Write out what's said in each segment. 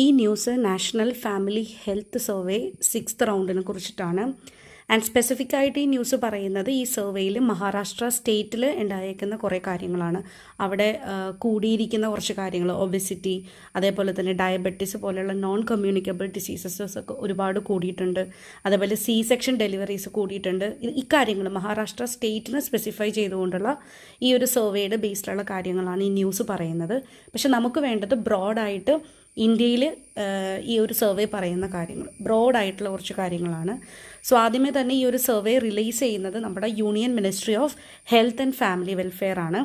ഈ news national family health survey 6th റൗണ്ടിനെ കുറിച്ചിട്ടാണ്. And specific ആയിട്ട് ഈ ന്യൂസ് പറയുന്നത് ഈ സർവേയിൽ മഹാരാഷ്ട്ര സ്റ്റേറ്റിൽ ഉണ്ടായേക്കുന്ന കുറേ കാര്യങ്ങളാണ്. അവിടെ കൂടിയിരിക്കുന്ന കുറച്ച് കാര്യങ്ങൾ, ഒബെസിറ്റി, അതേപോലെ തന്നെ ഡയബറ്റിസ് പോലെയുള്ള നോൺ കമ്മ്യൂണിക്കബിൾ ഡിസീസസ് ഒക്കെ ഒരുപാട് കൂടിയിട്ടുണ്ട്. അതേപോലെ സെക്ഷൻ ഡെലിവറീസ് കൂടിയിട്ടുണ്ട്. ഇക്കാര്യങ്ങൾ മഹാരാഷ്ട്ര സ്റ്റേറ്റിന് സ്പെസിഫൈ ചെയ്തുകൊണ്ടുള്ള ഈ ഒരു സർവേയുടെ ബേസിലുള്ള കാര്യങ്ങളാണ് ഈ ന്യൂസ് പറയുന്നത്. പക്ഷെ നമുക്ക് വേണ്ടത് ബ്രോഡായിട്ട് ഇന്ത്യയിൽ ഈ ഒരു സർവേ പറയുന്ന കാര്യങ്ങൾ, ബ്രോഡായിട്ടുള്ള കുറച്ച് കാര്യങ്ങളാണ്. സോ ആദ്യമേ തന്നെ ഈ ഒരു സർവേ റിലീസ് ചെയ്യുന്നത് നമ്മുടെ union ministry of health and family welfare ആണ്.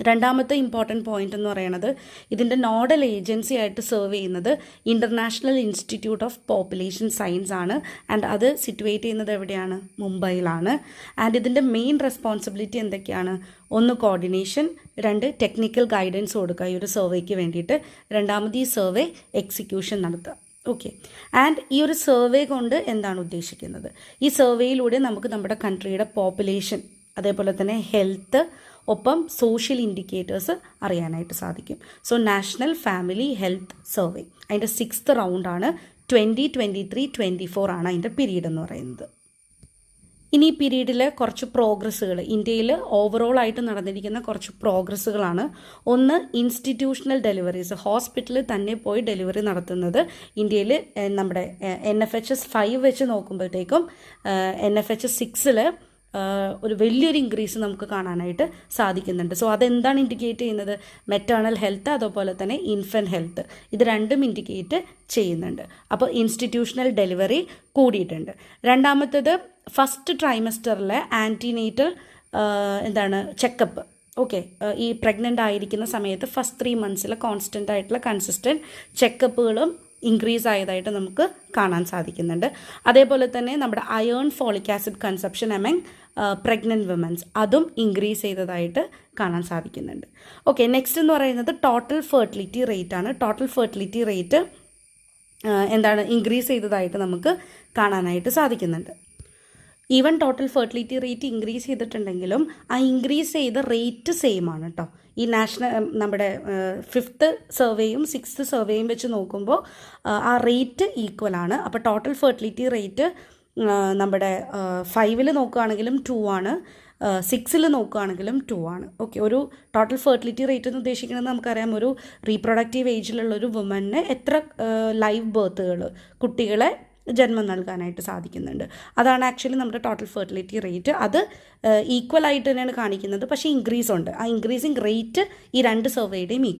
രണ്ടാമത്തെ ഇമ്പോർട്ടൻറ്റ് പോയിന്റ് എന്ന് പറയുന്നത് ഇതിൻ്റെ നോഡൽ ഏജൻസി ആയിട്ട് സെർവ് ചെയ്യുന്നത് international institute of population science ആണ്. ആൻഡ് അത് സിറ്റുവേറ്റ് ചെയ്യുന്നത് എവിടെയാണ്? മുംബൈയിലാണ്. ആൻഡ് ഇതിൻ്റെ മെയിൻ റെസ്പോൺസിബിലിറ്റി എന്തൊക്കെയാണ്? ഒന്ന് കോർഡിനേഷൻ, രണ്ട് ടെക്നിക്കൽ ഗൈഡൻസ് കൊടുക്കുക ഈ ഒരു സർവേക്ക് വേണ്ടിയിട്ട്, രണ്ടാമത് ഈ സർവേ എക്സിക്യൂഷൻ നടത്തുക. ഓക്കെ. ആൻഡ് ഈ ഒരു സർവേ കൊണ്ട് എന്താണ് ഉദ്ദേശിക്കുന്നത്? ഈ സർവേയിലൂടെ നമുക്ക് നമ്മുടെ കൺട്രിയുടെ പോപ്പുലേഷൻ, അതേപോലെ തന്നെ ഹെൽത്ത്, ഒപ്പം സോഷ്യൽ ഇൻഡിക്കേറ്റേഴ്സ് അറിയാനായിട്ട് സാധിക്കും. So national family health survey അതിൻ്റെ 6th റൗണ്ടാണ്. 2023-24 ആണ് അതിൻ്റെ പീരീഡ് എന്ന് പറയുന്നത്. ഇനി ഈ പീരീഡിൽ കുറച്ച് പ്രോഗ്രസ്സുകൾ, ഇന്ത്യയിൽ ഓവറോൾ ആയിട്ട് നടന്നിരിക്കുന്ന കുറച്ച് പ്രോഗ്രസ്സുകളാണ്. ഒന്ന്, ഇൻസ്റ്റിറ്റ്യൂഷണൽ ഡെലിവറീസ്, ഹോസ്പിറ്റലിൽ തന്നെ പോയി ഡെലിവറി നടത്തുന്നത് ഇന്ത്യയിൽ നമ്മുടെ NFHS 5 വെച്ച് നോക്കുമ്പോഴത്തേക്കും NFHS 6 ഒരു വലിയൊരു ഇൻക്രീസ് നമുക്ക് കാണാനായിട്ട് സാധിക്കുന്നുണ്ട്. സോ അതെന്താണ് ഇൻഡിക്കേറ്റ് ചെയ്യുന്നത്? മെറ്റേണൽ ഹെൽത്ത്, അതുപോലെ തന്നെ ഇൻഫൻറ്റ് ഹെൽത്ത്, ഇത് രണ്ടും ഇൻഡിക്കേറ്റ് ചെയ്യുന്നുണ്ട്. അപ്പോൾ ഇൻസ്റ്റിറ്റ്യൂഷണൽ ഡെലിവറി കൂടിയിട്ടുണ്ട്. രണ്ടാമത്തേത് ഫസ്റ്റ് ട്രൈമസ്റ്ററിലെ ആൻറ്റിനേറ്റൽ ചെക്കപ്പ്. ഓക്കെ, ഈ പ്രഗ്നൻ്റ് ആയിരിക്കുന്ന സമയത്ത് ഫസ്റ്റ് 3 months കോൺസ്റ്റൻ്റ് ആയിട്ടുള്ള കൺസിസ്റ്റൻറ്റ് ചെക്കപ്പുകളും ഇൻക്രീസ് ആയതായിട്ട് നമുക്ക് കാണാൻ സാധിക്കുന്നുണ്ട്. അതേപോലെ തന്നെ നമ്മുടെ iron, folic acid consumption among pregnant women's, അതും ഇൻക്രീസ് ചെയ്തതായിട്ട് കാണാൻ സാധിക്കുന്നുണ്ട്. ഓക്കെ, നെക്സ്റ്റ് എന്ന് പറയുന്നത് ടോട്ടൽ ഫെർട്ടിലിറ്റി റേറ്റ് ആണ്. ടോട്ടൽ ഫെർട്ടിലിറ്റി റേറ്റ് ഇൻക്രീസ് ചെയ്തതായിട്ട് നമുക്ക് കാണാനായിട്ട് സാധിക്കുന്നുണ്ട്. Even total fertility rate increase ചെയ്തിട്ടുണ്ടെങ്കിലും ആ ഇൻക്രീസ് ചെയ്ത റേറ്റ് സെയിം ആണ് കേട്ടോ. ഈ നമ്മുടെ 5th സർവേയും 6th സർവേയും വെച്ച് നോക്കുമ്പോൾ ആ റേറ്റ് ഈക്വൽ ആണ്. അപ്പോൾ ടോട്ടൽ ഫെർട്ടിലിറ്റി റേറ്റ് നമ്മുടെ 5 നോക്കുകയാണെങ്കിലും 2 ആണ്, 6 നോക്കുകയാണെങ്കിലും 2 ആണ്. ഓക്കെ, ഒരു ടോട്ടൽ ഫെർട്ടിലിറ്റി റേറ്റ് എന്ന് ഉദ്ദേശിക്കുന്നത് നമുക്കറിയാം, ഒരു റീപ്രൊഡക്റ്റീവ് ഏജിലുള്ളൊരു വുമന് എത്ര ലൈവ് ബർത്തുകൾ, കുട്ടികളെ ജന്മം നൽകാനായിട്ട് സാധിക്കുന്നുണ്ട്. അതാണ് ആക്ച്വലി നമ്മുടെ ടോട്ടൽ ഫെർട്ടിലിറ്റി റേറ്റ്. അത് ഈക്വൽ ആയിട്ട് തന്നെയാണ് കാണിക്കുന്നത്, പക്ഷേ ഇൻക്രീസ് ഉണ്ട്. ആ ഇൻക്രീസിങ് റേറ്റ് ഈ 2 സർവേയുടെയും